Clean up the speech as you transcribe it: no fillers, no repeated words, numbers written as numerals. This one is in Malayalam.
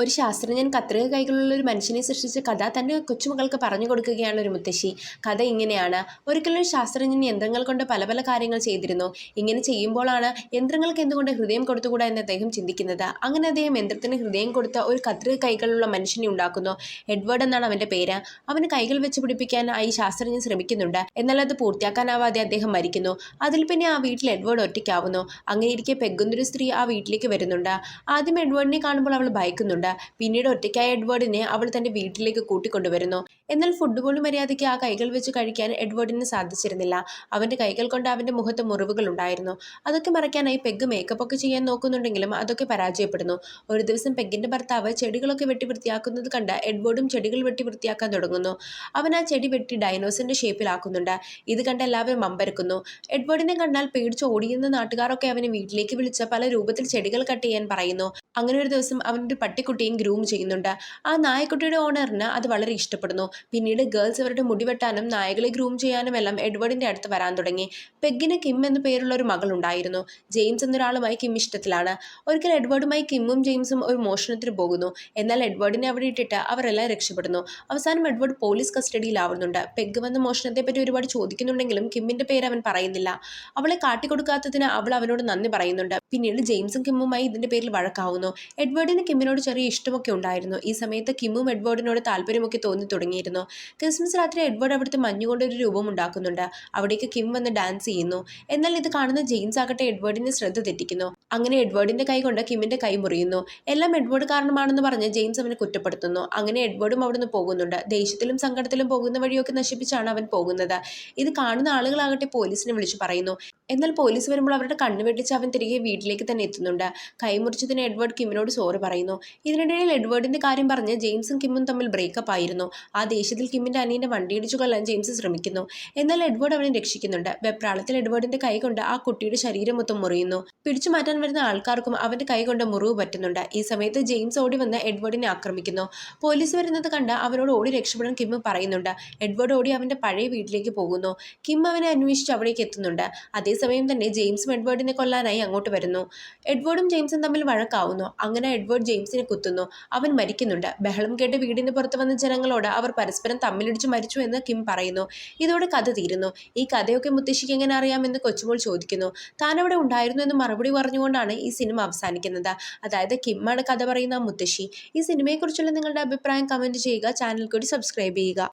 ഒരു ശാസ്ത്രജ്ഞൻ കത്രിക കൈകളുള്ള ഒരു മനുഷ്യനെ സൃഷ്ടിച്ച കഥ തൻ്റെ കൊച്ചുമകൾക്ക് പറഞ്ഞു കൊടുക്കുകയാണ് ഒരു മുത്തശ്ശി. കഥ ഇങ്ങനെയാണ്. ഒരിക്കലൊരു ശാസ്ത്രജ്ഞൻ യന്ത്രങ്ങൾ കൊണ്ട് പല പല കാര്യങ്ങൾ ചെയ്തിരുന്നു. ഇങ്ങനെ ചെയ്യുമ്പോഴാണ് യന്ത്രങ്ങൾക്ക് എന്തുകൊണ്ട് ഹൃദയം കൊടുത്തുകൂടാ എന്ന് അദ്ദേഹം ചിന്തിക്കുന്നത്. അങ്ങനെ അദ്ദേഹം യന്ത്രത്തിന് ഹൃദയം കൊടുത്ത ഒരു കത്രിക കൈകളുള്ള മനുഷ്യനെ ഉണ്ടാക്കുന്നു. എഡ്വേർഡ് എന്നാണ് അവൻ്റെ പേര്. അവന് കൈകൾ വെച്ച് പിടിപ്പിക്കാനായി ശാസ്ത്രജ്ഞൻ ശ്രമിക്കുന്നുണ്ട്. എന്നാൽ അത് പൂർത്തിയാക്കാനാവാതെ അദ്ദേഹം മരിക്കുന്നു. അതിൽ പിന്നെ ആ വീട്ടിൽ എഡ്വേർഡ് ഒറ്റയ്ക്കാവുന്നു. അങ്ങനെയിരിക്കെ പെഗ്ഗെന്നൊരു സ്ത്രീ ആ വീട്ടിലേക്ക് വരുന്നുണ്ട്. ആദ്യം എഡ്വേർഡിനെ കാണുമ്പോൾ അവൾ ഭയക്കുന്നുണ്ട്. പിന്നീട് ഒറ്റയ്ക്കായ എഡ്വേർഡിനെ അവൾ തൻ്റെ വീട്ടിലേക്ക് കൂട്ടിക്കൊണ്ടുവരുന്നു. എന്നാൽ ഫുഡ് പോലും മര്യാദയ്ക്ക് ആ കൈകൾ വെച്ച് കഴിക്കാൻ എഡ്വേർഡിന് സാധിച്ചിരുന്നില്ല. അവൻ്റെ കൈകൾ കൊണ്ട് അവൻ്റെ മുഖത്ത് മുറിവുകൾ ഉണ്ടായിരുന്നു. അതൊക്കെ മറയ്ക്കാനായി പെഗ് മേക്കപ്പ് ഒക്കെ ചെയ്യാൻ നോക്കുന്നുണ്ടെങ്കിലും അതൊക്കെ പരാജയപ്പെടുന്നു. ഒരു ദിവസം പെഗിൻ്റെ ഭർത്താവ് ചെടികളൊക്കെ വെട്ടി വൃത്തിയാക്കുന്നത് കണ്ട് എഡ്വേർഡും ചെടികൾ വെട്ടി വൃത്തിയാക്കാൻ തുടങ്ങുന്നു. അവൻ ആ ചെടി വെട്ടി ഡൈനോസറിൻ്റെ ഷേപ്പിലാക്കുന്നുണ്ട്. ഇത് കണ്ട് എല്ലാവരും അമ്പരക്കുന്നു. എഡ്വേർഡിനെ കണ്ടാൽ പേടിച്ച് ഓടിയെന്ന നാട്ടുകാരൊക്കെ അവനെ വീട്ടിലേക്ക് വിളിച്ച് പല രൂപത്തിൽ ചെടികൾ കട്ട് ചെയ്യാൻ പറയുന്നു. അങ്ങനെ ഒരു ദിവസം അവനൊരു പട്ടിക്കുട്ടിയും ഗ്രൂം ചെയ്യുന്നുണ്ട്. ആ നായക്കുട്ടിയുടെ ഓണറിന് അത് വളരെ ഇഷ്ടപ്പെടുന്നു. പിന്നീട് ഗേൾസ് അവരുടെ മുടി വെട്ടാനും നായകളെ ഗ്രൂം ചെയ്യാനും എല്ലാം എഡ്വേർഡിന്റെ അടുത്ത് വരാൻ തുടങ്ങി. പെഗ്ഗിന് കിം എന്ന പേരുള്ള ഒരു മകൾ ഉണ്ടായിരുന്നു. ജെയിംസ് എന്നൊരാളുമായി കിം ഇഷ്ടത്തിലാണ്. ഒരിക്കൽ എഡ്വേർഡുമായി കിമ്മും ജെയിംസും ഒരു മോഷണത്തിന് പോകുന്നു. എന്നാൽ എഡ്വേർഡിനെ അവിടെ ഇട്ടിട്ട് അവരെല്ലാം രക്ഷപ്പെടുന്നു. അവസാനം എഡ്വേർഡ് പോലീസ് കസ്റ്റഡിയിലാവുന്നുണ്ട്. പെഗ് വന്ന മോഷണത്തെ പറ്റി ഒരുപാട് ചോദിക്കുന്നുണ്ടെങ്കിലും കിമ്മിന്റെ പേര് അവൻ പറയുന്നില്ല. അവളെ കാട്ടിക്കൊടുക്കാത്തതിന് അവൾ അവനോട് നന്ദി പറയുന്നുണ്ട്. പിന്നീട് ജെയിംസും കിമ്മുമായി ഇതിന്റെ പേരിൽ വഴക്കാവുന്നു. എഡ്വേർഡിന് കിമ്മിനോട് ചെറിയ ഇഷ്ടമൊക്കെ ഉണ്ടായിരുന്നു. ഈ സമയത്ത് കിമ്മും എഡ്വേർഡിനോട് താല്പര്യമൊക്കെ തോന്നി തുടങ്ങിയിരുന്നു. ക്രിസ്മസ് രാത്രി എഡ്വേർഡ് അവിടുത്തെ മഞ്ഞുകൊണ്ട് ഒരു രൂപം ഉണ്ടാക്കുന്നുണ്ട്. അവിടേക്ക് കിം വന്ന് ഡാൻസ് ചെയ്യുന്നു. എന്നാൽ ഇത് കാണുന്ന ജെയിംസ് ആകട്ടെ എഡ്വേർഡിന്റെ ശ്രദ്ധ തെറ്റിക്കുന്നു. അങ്ങനെ എഡ്വേർഡിന്റെ കൈ കൊണ്ട് കിമ്മിന്റെ കൈ മുറിയുന്നു. എല്ലാം എഡ്വേർഡ് കാരണമാണെന്ന് പറഞ്ഞ് ജെയിംസ് അവനെ കുറ്റപ്പെടുത്തുന്നു. അങ്ങനെ എഡ്വേർഡും അവിടുന്ന് പോകുന്നുണ്ട്. ദേഷ്യത്തിലും സങ്കടത്തിലും പോകുന്ന വഴിയൊക്കെ നശിപ്പിച്ചാണ് അവൻ പോകുന്നത്. ഇത് കാണുന്ന ആളുകളാകട്ടെ പോലീസിനെ വിളിച്ചു പറയുന്നു. എന്നാൽ പോലീസ് വരുമ്പോൾ അവരുടെ കണ്ണ് വെട്ടിച്ച് അവൻ തിരികെ വീട്ടിലേക്ക് തന്നെ എത്തുന്നുണ്ട്. കൈമുറിച്ചതിന് എഡ്വേർഡ് കിമ്മിനോട് സോറി പറയുന്നു. ഇതിനിടയിൽ എഡ്വേർഡിന്റെ കാര്യം പറഞ്ഞ് ജെയിംസും കിമ്മും തമ്മിൽ ബ്രേക്കപ്പ് ആയിരുന്നു. ആ ദേഷ്യത്തിൽ കിമ്മിന്റെ അനിയന്റെ വണ്ടിയിടിച്ചു കൊല്ലാൻ ജെയിംസ് ശ്രമിക്കുന്നു. എന്നാൽ എഡ്വേർഡ് അവനെ രക്ഷിക്കുന്നുണ്ട്. വെപ്രാളത്തിൽ എഡ്വേർഡിന്റെ കൈ കൊണ്ട് ആ കുട്ടിയുടെ ശരീരം മൊത്തം മുറിയുന്നു. പിടിച്ചു മാറ്റാൻ വരുന്ന ആൾക്കാർക്കും അവന്റെ കൈ കൊണ്ട് മുറിവ് പറ്റുന്നുണ്ട്. ഈ സമയത്ത് ജെയിംസ് ഓടി വന്ന് എഡ്വേർഡിനെ ആക്രമിക്കുന്നു. പോലീസ് വരുന്നത് കണ്ട് അവനോട് ഓടി രക്ഷപ്പെടാൻ കിം പറയുന്നുണ്ട്. എഡ്വേർഡ് ഓടി അവന്റെ പഴയ വീട്ടിലേക്ക് പോകുന്നു. കിം അവനെ അന്വേഷിച്ച് അവിടേക്ക് എത്തുന്നുണ്ട്. അതേസമയം തന്നെ ജെയിംസും എഡ്വേർഡിനെ കൊല്ലാനായി അങ്ങോട്ട് വരുന്നു. എഡ്വേർഡും ജെയിംസും തമ്മിൽ വഴക്കാവുന്നു. അങ്ങനെ എഡ്വേർഡ് ജെയിംസിനെ കുത്തുന്നു. അവൻ മരിക്കുന്നുണ്ട്. ബഹളം കേട്ട് വീടിന് പുറത്ത് വന്ന ജനങ്ങളോട് അവർ പരസ്പരം തമ്മിലിടിച്ച് മരിച്ചു എന്ന് കിം പറയുന്നു. ഇതോടെ കഥ തീരുന്നു. ഈ കഥയൊക്കെ മുത്തശ്ശിക്ക് എങ്ങനെ അറിയാമെന്ന് കൊച്ചുമോൾ ചോദിക്കുന്നു. താൻ അവിടെ ഉണ്ടായിരുന്നു എന്ന് മറുപടി പറഞ്ഞുകൊണ്ടാണ് ഈ സിനിമ അവസാനിക്കുന്നത്. അതായത് കിമ്മാണ് കഥ പറയുന്ന മുത്തശ്ശി. ഈ സിനിമയെക്കുറിച്ചുള്ള നിങ്ങളുടെ അഭിപ്രായം കമന്റ് ചെയ്യുക. ചാനൽ കൂടി സബ്സ്ക്രൈബ് ചെയ്യുക.